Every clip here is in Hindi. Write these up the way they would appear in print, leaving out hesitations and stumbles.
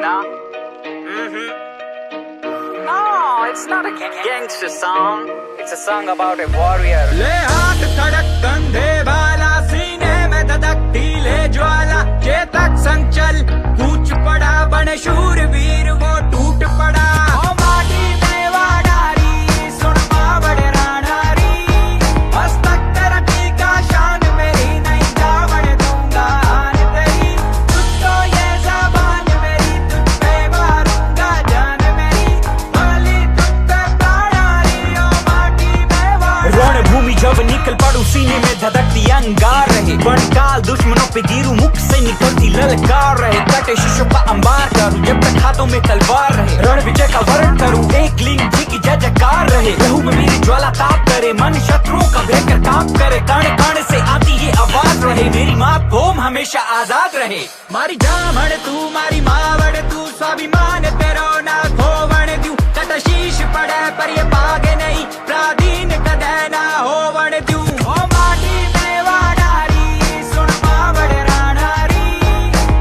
know? No, it's not a gangster song. It's a song about a warrior. ले हाथ धड़क कंधे वाला, सीने में धधकती ले ज्वाला, चेतक संचल कूच पड़ा, बन शूरवीर वो टूट पड़ा। ओ माटी में वाडारी, सुन बावड़ राणारी, मस्तक तेरा टीका, शान मेरी नहीं जावड़ दूंगा आन तेरी। तुझको ये ज़बान मेरी, तुझ पे मारूंगा जान मेरी, बोली तुझ पे प्राणारी, ओ माटी में वाडारी। रणभूमि जब निकल पड़ू, सीने में धधकती अंगार रहे, बनकाल दुश्मनों पे गिरू, मुख से निकलती ललकार रहे, कटे शीशों का अंबार करूं, जब तक हाथों में तलवार रहे, रण विजय का वर्ण करूं, एक लिंग जी की जय जयकार रहे, लहू में मेरी ज्वाला ताप करे, मन शत्रुओं का भयंकर काम करे, कण कण से आती ये आवाज रहे, मेरी माँ भूम हमेशा आजाद रहे। मारी जामण तू, मारी मावड़ तू, स्वाभिमान तेरो ना खोवण द्यू, कट शीश पड़े पर ये पागे नहीं, प्राधीन कदे ना होवण द्यू। ओ माटी में वाडारी, सुन मावड़ राणारी,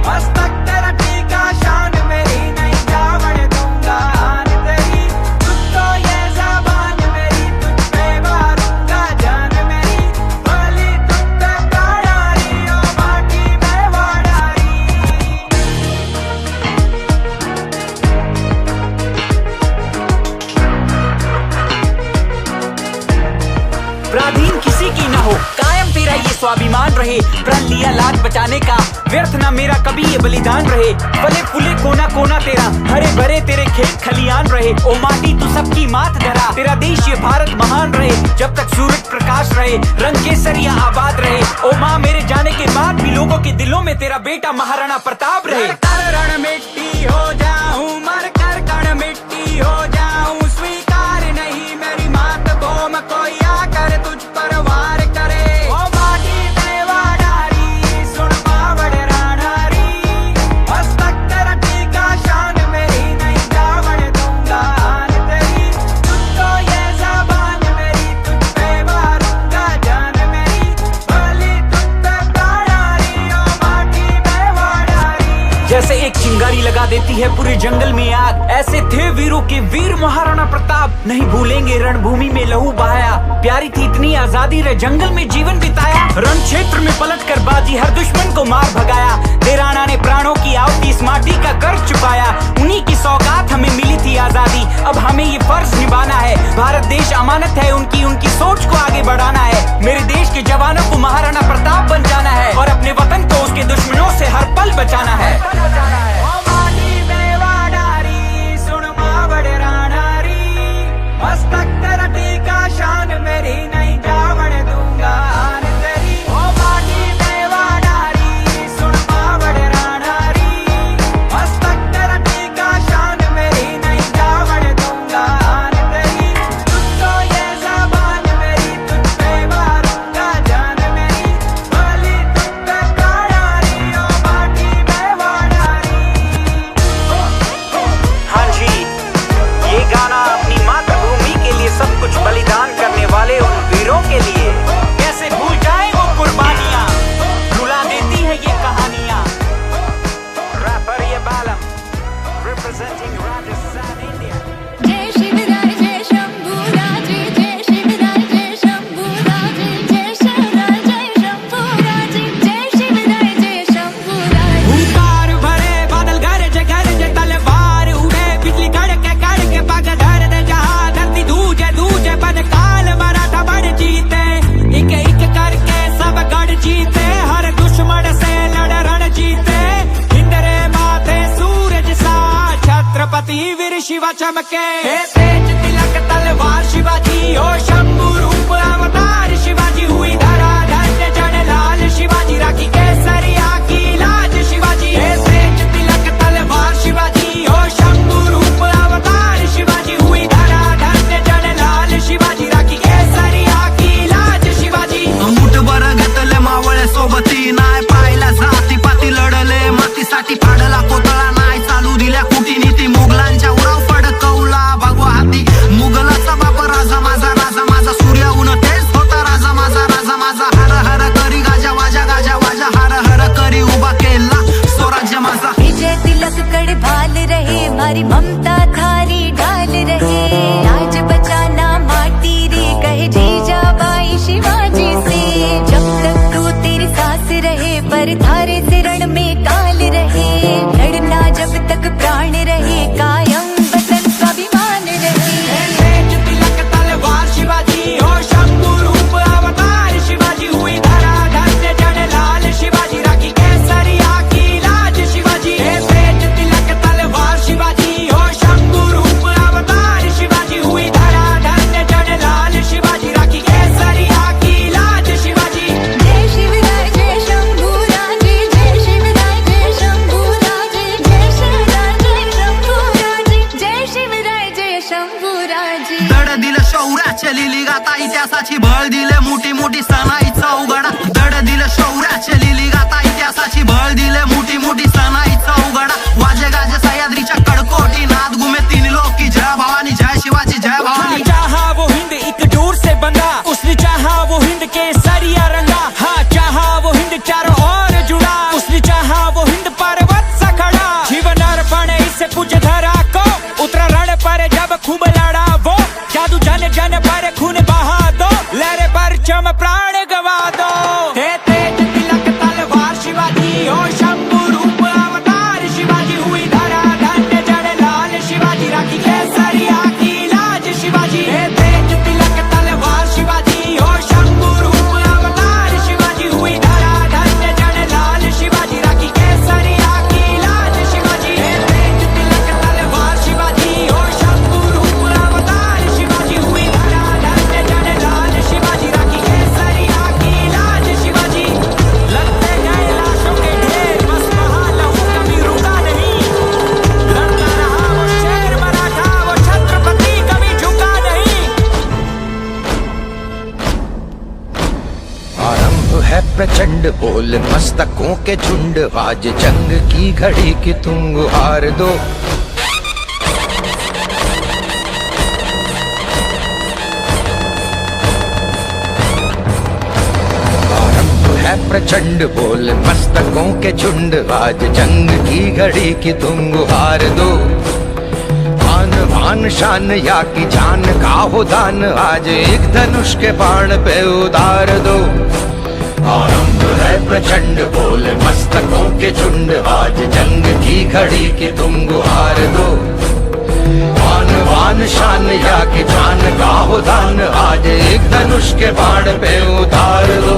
मस्तक तेरा टीका, शान मेरी नहीं जावड़ दूंगा आन तेरी। तुझको ये ज़बान मेरी, तुझ पे मारूंगा जान मेरी, बोली तुझ पे प्राणारी, ओ माटी में वाडारी। प्राधीन किसी की न हो, कायम तेरा ये स्वाभिमान रहे, प्रण लिया लाज बचाने का, व्यर्थ ना मेरा कभी ये बलिदान रहे, फले फूले कोना कोना तेरा, हरे भरे तेरे खेत खलियान रहे, ओ माटी तू सबकी मात धरा, तेरा देश ये भारत महान रहे, जब तक सूरज प्रकाश रहे, रंग केसरिया आबाद रहे, ओ माँ मेरे जाने के बाद भी लोगों के दिलों में तेरा बेटा महाराणा प्रताप रहे। कर रण मिट्टी हो जाऊं, मर कर कण मिट्टी हो जाऊं, स्वीकार नहीं मेरी मात भूम कोई आकर तुझ पर वार करे। ओ माटी में वाडारी, सुन बावड़ राणारी, मस्तक तेरा टीका, शान मेरी नहीं जावड़ दूंगा आन तेरी। तुझको ये ज़बान मेरी, तुझ पे मारूंगा जान मेरी, बोली तुझ पे प्राणारी, ओ माटी में वाडारी। जैसे एक चिंगारी लगा देती है पूरे जंगल में आग, ऐसे थे वीरों के वीर महाराणा प्रताप, नहीं भूलेंगे रणभूमि में लहू बहाया, प्यारी थी इतनी आजादी रे, जंगल में जीवन बिताया, रण क्षेत्र में पलट कर बाजी हर दुश्मन को मार भगाया, देराना ने प्राणों की आहुति इस माटी का कर्ज चुकाया, उन्हीं की सौगात हमें मिली थी आजादी, अब हमें ये फर्ज निभाना है, भारत देश अमानत है उनकी, उनकी सोच को आगे बढ़ाना है, मेरे देश के जवानों को महाराणा प्रताप बन जाना है, और अपने वतन को उसके दुश्मनों से हर पल बचाना है। ओ माटी में वाडारी, सुन मावड़ राणारी, मस्तक तेरा टीका, शान मेरी नहीं जावड़ दूंगा आन तेरी। ओ माटी में वाडारी, सुन मावड़ राणारी, मस्तक तेरा टीका, शान मेरी नहीं जावड़ दूंगा आन तेरी। तुझको ये ज़बान मेरी, तुझ पे मारूंगा जान मेरी, बोली तुझ पे प्राणारी, ओ माटी में वाडारी। हाँ जी, ये गाना अपनी मातृभूमि के लिए सब कुछ बलिदान करने वाले उन वीरों के लिए, कैसे भूल जाए वो कुर्बानियां, रुला देती है ये कहानियां। रैपर ये बालम, representing Rajasthan, India। जय शिवराय जय शंभूराजे, जय शिवराय जय शंभूराजे, जय शिवराय जय शंभूराजे, जय शिवराय जय शंभूराजे। हुंकार भरे बादल गरजे तलवार उड़े, बिजली कड़के पग धर दे जहां, धरती धूजे धूजे बन काल, मराठा बड़ जीते, एक करके सब गढ़ जीते, हर दुश्मन से लड़ रण जीते, इंद्रे माथे सूरज सा, छत्रपति वीर शिवा चमके, तेज तिलक तलवार शिवाजी, हो शंभू रूप अवतार शिवाजी, हुई धरा धन्य जन लाल शिवाजी, राखी केसरिया की लाज शिवाजी, तेज तिलक तलवार शिवाजी, हो शंभू रूप अवतार शिवाजी, हुई धरा धन्य जन लाल शिवाजी, राखी केसरिया की लाज शिवाजी। मुठभर घेतले मावळे सोबती, नाय पाहिला जाती पाती, लढले मातीसाठी, फाडला कोतळा नाय चालू दिल्या कुटीनीती, मुघलांच्या उराव फडकवला भगवा हाती, मुघलाचा बाप राजा माझा राजा प्यारी ममता थारी ढाल रहे, लाज बचाना माटी रे कहे जीजा बाई शिवाजी से। जब तक तू तेरी सास रहे पर थारे से रण में काल रहे, लड़ना जब तक प्राण रहे कायम वतन स्वाभिमान रहे। तेज तिलक तलवार शिवाजी हो शंभू रूप अवतार शिवाजी, हुई धरा धन्य जन लाल शिवाजी, राखी केसरिया की लाज शिवाजी। तेज तिलक तलवार शिवाजी हो शंभू रूप अवतार शिवाजी, हुई धरा धन्य जन लाल शिवाजी, राखी केसरिया की लाज शिवाजी। जय शिवराय जय शंभूराजे, जय शिवराय जय शंभूराजे, जय शिवराय जय शंभूराजे, जय शिवराय जय शंभूराजे। दड दिलं शौर्याचे लिली गाता इतिहासाची बळ दिले मोठी मोठी सणाईचा उघडा। दड दिलं शौर्याचे लिली गाता इतिहासाची बळ दिले मोठी मोठी सणाईचा उघडा। वाजे गाजे सह्याद्रीच्या कडकोटी नाद घुमे तीन लोक की जय भवानी जय शिवाजी जय भवानी। चाहा वो हिंद एक डोर से बंधा, उसने चाहा वो हिंद के सरिया रंगा। हाँ चाहा वो हिंद चारों ओर जुड़ा, उसने चाहा वो हिंद पर्वत सा खड़ा। जीवन अर्पण इससे पूज धरा को, उतरा रण पर जब खूब लड़ा वो। जादू जन जन पर खून बहा दो, लहरे पर चम प्राण गवा दो। तेज तिलक तलवार शिवाजी हो शंभू रूप अवतार शिवाजी, हुई धरा धन्य जन लाल शिवाजी, राखी केसरिया की लाज शिवाजी। तेज तिलक तलवार शिवाजी हो शंभू रूप अवतार शिवाजी, हुई धरा धन्य जन लाल शिवाजी, राखी केसरिया की लाज शिवाजी। तेज तिलक तलवार शिवाजी हो शंभू रूप अवतार शिवाजी, हुई धरा धन्य जन लाल शिवाजी, राखी केसरिया की लाज शिवाजी। लगते गए लाशों के ढेर, बस वहाँ लहू कभी रुका नहीं। लड़ता रहा वो शेर मराठा, वो छत्रपति कभी झुका नहीं। आरंभ है प्रचंड बोल मस्तकों के झुंड, आज जंग की घड़ी की तुम गुहार दो। आरंभ है प्रचंड बोल मस्तकों के झुंड, आज जंग की घड़ी की तुम गुहार दो। आन भान शान या की जान का हो दान, आज एक धनुष के बाण पे उतार दो। आरंभ है प्रचंड बोल मस्तकों के झुंड, आज जंग की घड़ी की तुम गुहार दो। आन भान शान या की जान का हो दान, आज एक धनुष के बाण पे उतार दो।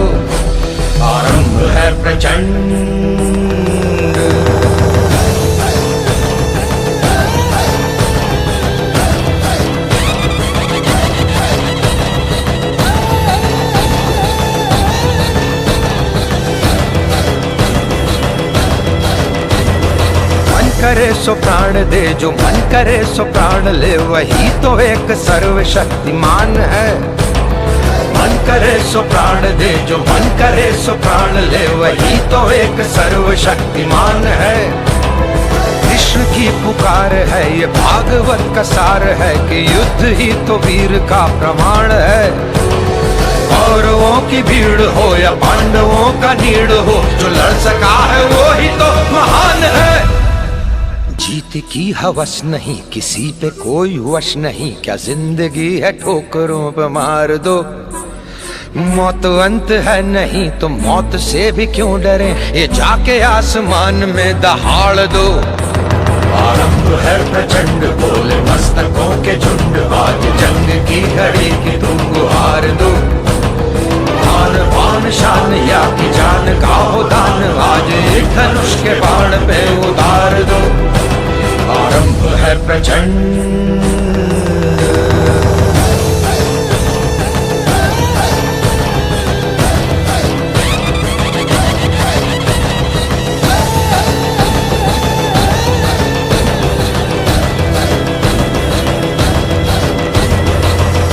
आरंभ है प्रचंड। करे सो प्राण दे, जो मन करे सो प्राण ले, वही तो एक सर्वशक्तिमान है। मन करे सो प्राण दे, जो मन करे सो प्राण ले, वही तो एक सर्वशक्तिमान है। कृष्ण की पुकार है ये भागवत का सार है, कि युद्ध ही तो वीर का प्रमाण है। कौरवों की भीड़ हो या पांडवों का नीड़ हो, जो लड़ सका है वो ही तो महान है। जीत की हवस नहीं, किसी पे कोई वश नहीं, क्या जिंदगी है ठोकरों पे मार दो। मौत अंत है नहीं तो मौत से भी क्यों डरे, ये जाके आसमान में दहाड़ दो। आरंभ है प्रचंड बोले मस्तकों के झुंड, आज जंग की घड़ी की तुम गुहार दो। आन बान शान या की जान का हो दान, आज एक धनुष के बाण पे उतार दो। आरंभ है प्रचंड।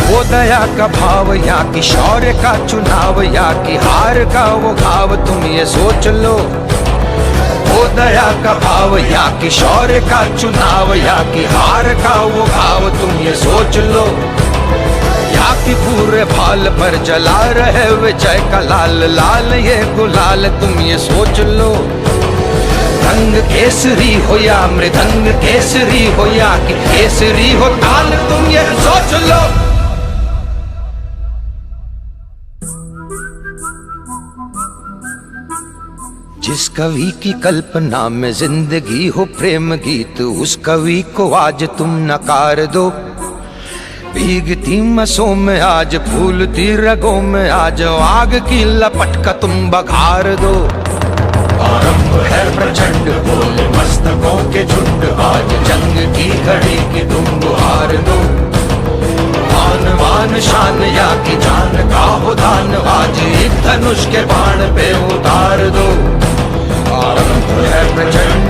वो दया का भाव या कि शौर्य का चुनाव, या कि हार का वो घाव, तुम ये सोच लो। वो दया का भाव या कि शौर्य का चुनाव, या कि हार का वो घाव, तुम ये सोच लो। या कि पूरे भाल पर जला रहे विजय का लाल लाल ये गुलाल, तुम ये सोच लो। रंग केसरी हो या मृदंग केसरी हो या कि केसरी हो ताल, तुम ये सोच लो। जिस कवि की कल्पना में जिंदगी हो प्रेम गीत, उस कवि को आज तुम नकार दो। भीगती मसों में आज फूलती रगों में आज आग की लपट का तुम बघार दो। आरंभ है प्रचंड बोल मस्तकों के झुंड, आज जंग की घड़ी की तुम बुहार दो। मान मान शान या की जान का हो दान, आज एक धनुष के बाण पे उतार दो। आरंभ है प्रचंड,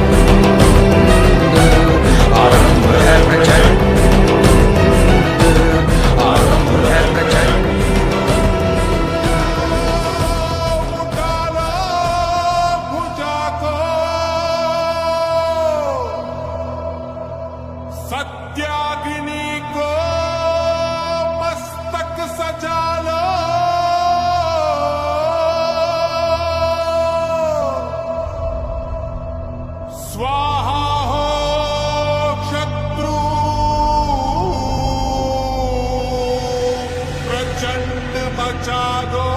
आरंभ है प्रचंड, आरंभ है प्रचंड। सत्याग्नि को मस्तक सजा लो, स्वाहा हो शत्रु प्रचंड मचा दो।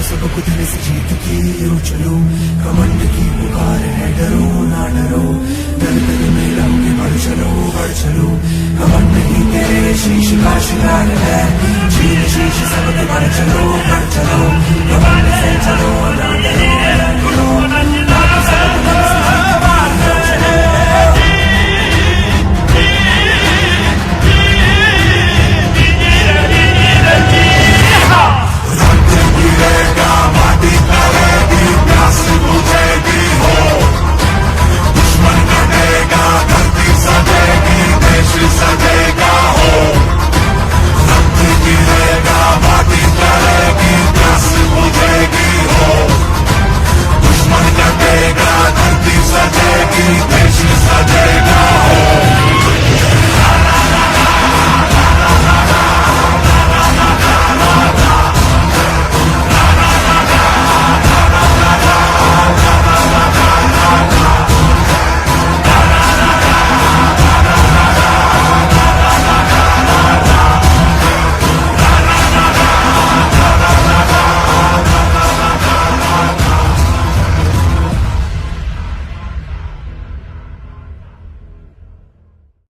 सबको दिल से जीत के चलो, कमंड की पुकार है डरो ना डरो, दर दर में लहोगे बढ़ चलो, कमंड ही तेरे शीश का शिकार है, शीश शीश सबके बढ़ चलो, कमंड